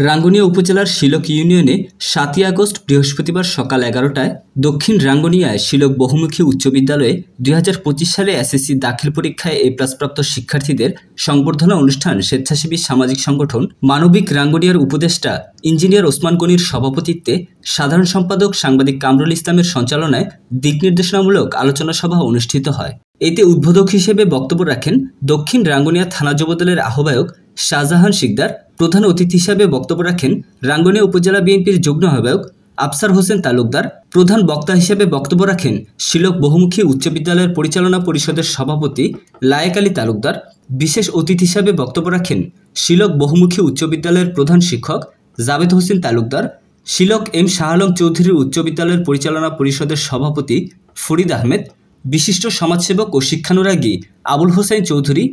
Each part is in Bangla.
রাঙ্গুনিয়া উপজেলার শিলক ইউনিয়নে ৭ই আগস্ট বৃহস্পতিবার সকাল ১১টায় দক্ষিণ রাঙ্গুনিয়ায় শিলক বহুমুখী উচ্চ বিদ্যালয়ে ২০২৫ সালে এসএসসি দাখিল পরীক্ষায় এ প্লাস প্রাপ্ত শিক্ষার্থীদের সংবর্ধনা অনুষ্ঠান স্বেচ্ছাসেবী সামাজিক সংগঠন মানবিক রাঙ্গুনিয়ার উপদেষ্টা ইঞ্জিনিয়ার ওসমান গনির সভাপতিত্বে সাধারণ সম্পাদক সাংবাদিক কামরুল ইসলামের সঞ্চালনায় দিকনির্দেশনামূলক আলোচনা সভা অনুষ্ঠিত হয়। এতে উদ্বোধক হিসেবে বক্তব্য রাখেন দক্ষিণ রাঙ্গুনিয়া থানা যুবদলের আহ্বায়ক শাহজাহান শিকদার। প্রধান অতিথি হিসাবে বক্তব্য রাখেন রাঙ্গুনিয়া উপজেলা বিএনপির যুগ্ম আহ্বায়ক আফসার হোসেন তালুকদার। প্রধান বক্তা হিসেবে বক্তব্য রাখেন শিলক বহুমুখী উচ্চ বিদ্যালয়ের পরিচালনা পরিষদের সভাপতি লায়েক আলী তালুকদার। বিশেষ অতিথি হিসাবে বক্তব্য রাখেন শিলক বহুমুখী উচ্চ বিদ্যালয়ের প্রধান শিক্ষক জাবেদ হোসেন তালুকদার, শিলক এম শাহ আলম চৌধুরী উচ্চ বিদ্যালয়ের পরিচালনা পরিষদের সভাপতি ফরিদ আহমেদ, বিশিষ্ট সমাজসেবক ও শিক্ষানুরাগী আবুল হোসেন চৌধুরী,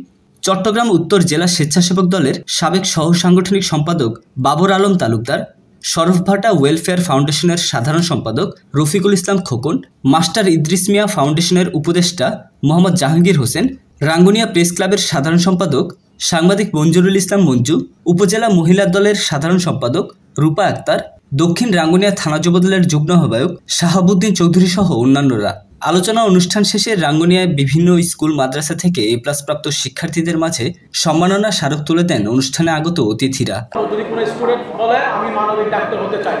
চট্টগ্রাম উত্তর জেলা স্বেচ্ছাসেবক দলের সাবেক সহ সাংগঠনিক সম্পাদক বাবর আলম তালুকদার, শরফভাটা ওয়েলফেয়ার ফাউন্ডেশনের সাধারণ সম্পাদক রফিকুল ইসলাম খোকন, মাস্টার ইদ্রিস মিয়া ফাউন্ডেশনের উপদেষ্টা মোহাম্মদ জাহাঙ্গীর হোসেন, রাঙ্গুনিয়া প্রেস ক্লাবের সাধারণ সম্পাদক সাংবাদিক মঞ্জুরুল ইসলাম মঞ্জু, উপজেলা মহিলা দলের সাধারণ সম্পাদক রূপা আক্তার, দক্ষিণ রাঙ্গুনিয়া থানা যুবদলের যুগ্ম আহ্বায়ক শাহাবুদ্দিন চৌধুরী সহ অন্যান্যরা। আলোচনা অনুষ্ঠান শেষে রাঙ্গুনিয়ায় বিভিন্ন স্কুল মাদ্রাসা থেকে এ প্লাস প্রাপ্ত শিক্ষার্থীদের মাঝে সম্মাননা স্মারক তুলে দেন অনুষ্ঠানে আগত অতিথিরা। যদি কোনো স্টুডেন্ট বলে আমি মানবিক ডাক্তার হতে চাই,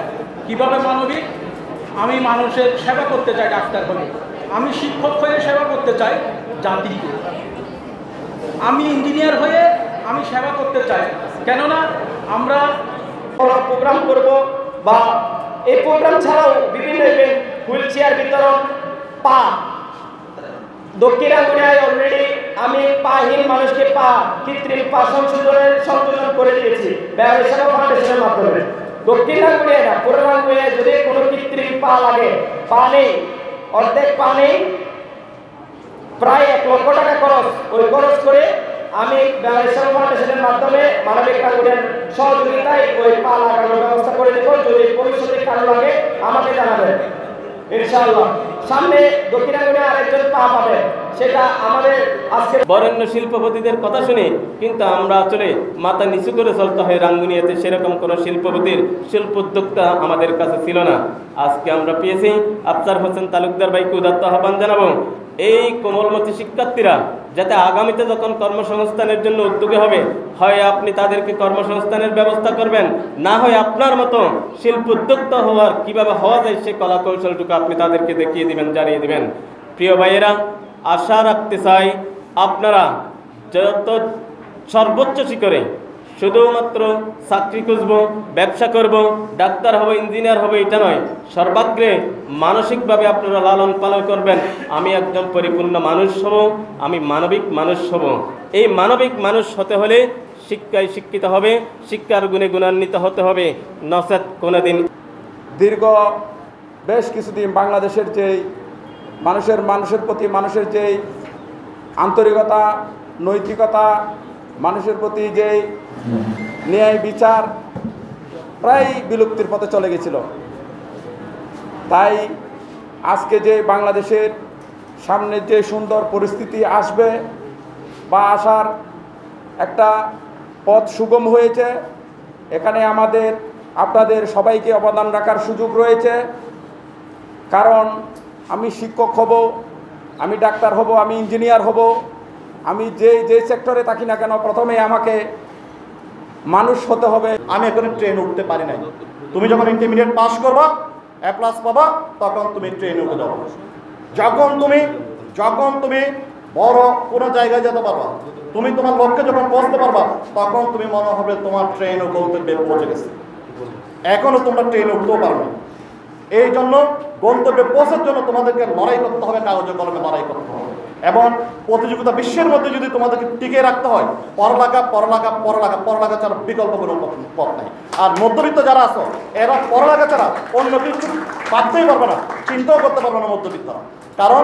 কিভাবে মানবিক? আমি মানুষের সেবা করতে চাই ডাক্তার হয়ে, আমি শিক্ষক হয়ে সেবা করতে চাই জাতিকে, আমি ইঞ্জিনিয়ার হয়ে আমি সেবা করতে চাই। কেননা আমরা প্রোগ্রাম করব বা এই প্রোগ্রাম ছাড়াও বিভিন্ন ইভেন্ট, হুইল চেয়ার বিতরণ, পা দক্ষিণ রাঙ্গুনিয়ায় অলরেডি আমি পাহীন মানুষকে কৃত্রিম পা সংশোধন করে দিয়েছি ব্যবসায়ী ফাউন্ডেশনের মাধ্যমে। দক্ষিণ রাঙ্গুনিয়ায় না, পুরো রাঙ্গুনিয়ায় যদি কোনো কৃত্রিম পা লাগে, পা নেই, অর্ধেক পা নেই, প্রায় ১ লক্ষ টাকা খরচ, ওই খরচ করে আমি ব্যবসায়ী ফাউন্ডেশনের মাধ্যমে মানবিক রাঙ্গুনিয়ার সহযোগিতায় ওই পা লাগানোর ব্যবস্থা করে দেব। যদি ভবিষ্যতে কারো লাগে আমাকে জানাবেন ইনশাআল্লাহ। সামনে দক্ষিণ রাঙ্গুনিয়া আরেকজন পা পাবে, সেটা আমাদের আজকে বরেণ্য শিল্পপতিদের কথা শুনে কিন্তু আমরা আসলে মাথা নিচু করে চলতে হয়। রাঙ্গুনিয়াতে সেরকম কোনো শিল্পপতির শিল্পোদ্যোক্তা আমাদের কাছে ছিল না। আজকে আমরা পেয়েছি আফসার হোসেন তালুকদার ভাইকে উদাত্ত আহ্বান জানাবো এই কোমলমতি শিক্ষার্থীরা যাতে আগামীতে যখন কর্মসংস্থানের জন্য উদ্যোগী হবে, হয় আপনি তাদেরকে কর্মসংস্থানের ব্যবস্থা করবেন, না হয় আপনার মতো শিল্পোদ্যোক্তা হওয়ার কিভাবে হওয়া যায় সে কলা কৌশলটুকু আপনি তাদেরকে দেখিয়ে দিবেন, জানিয়ে দিবেন। প্রিয় ভাইয়েরা, আশা রাখতে চাই আপনারা যত সর্বোচ্চ শিখরে শুধুমাত্র চাকরি খুঁজব, ব্যবসা করব, ডাক্তার হব, ইঞ্জিনিয়ার হবে এটা নয়, সর্বাগ্রে মানসিকভাবে আপনারা লালন পালন করবেন। আমি একজন পরিপূর্ণ মানুষ হব, আমি মানবিক মানুষ হব। এই মানবিক মানুষ হতে হলে শিক্ষায় শিক্ষিত হবে, শিক্ষার গুণে গুণান্বিত হতে হবে, নচেত কোনোদিন। দীর্ঘ বেশ কিছুদিন বাংলাদেশের যেই মানুষের প্রতি মানুষের যেই আন্তরিকতা, নৈতিকতা, মানুষের প্রতি যেই ন্যায় বিচার প্রায় বিলুপ্তির পথে চলে গেছিল। তাই আজকে যে বাংলাদেশের সামনে যে সুন্দর পরিস্থিতি আসবে বা আসার একটা পথ সুগম হয়েছে, এখানে আপনাদের সবাইকে অবদান রাখার সুযোগ রয়েছে। কারণ আমি শিক্ষক হব, আমি ডাক্তার হব, আমি ইঞ্জিনিয়ার হব, আমি যে সেক্টরে থাকি না কেন, প্রথমে আমাকে মানুষ হতে হবে। আমি এখন ট্রেন উঠতে পারি নাই, তুমি যখন ইন্টারমিডিয়েট পাস করবা, এ প্লাস পাবা, তখন তুমি ট্রেনে উঠে যাবো। যখন তুমি বড় কোনো জায়গায় যেতে পারবা, তুমি তোমার লক্ষ্যে যখন পৌঁছতে পারবা, তখন তুমি মনে হবে তোমার ট্রেন ও গন্তব্যে পৌঁছে গেছে। এখনও তোমরা ট্রেনে উঠতেও পারবে। এই জন্য গন্তব্যে পৌঁছার জন্য তোমাদেরকে লড়াই করতে হবে, কাগজে কলমে লড়াই করতে হবে। এবং প্রতিযোগিতা বিশ্বের মধ্যে যদি তোমাদেরকে টিকে রাখতে হয়, পড়ালেখা ছাড়া বিকল্প কোনো পথ নাই। আর মধ্যবিত্ত যারা আছো, এরা পড়ালেখা ছাড়া অন্য কিছু পারতেই পারবে না, চিন্তাও করতে পারবে না মধ্যবিত্তরা। কারণ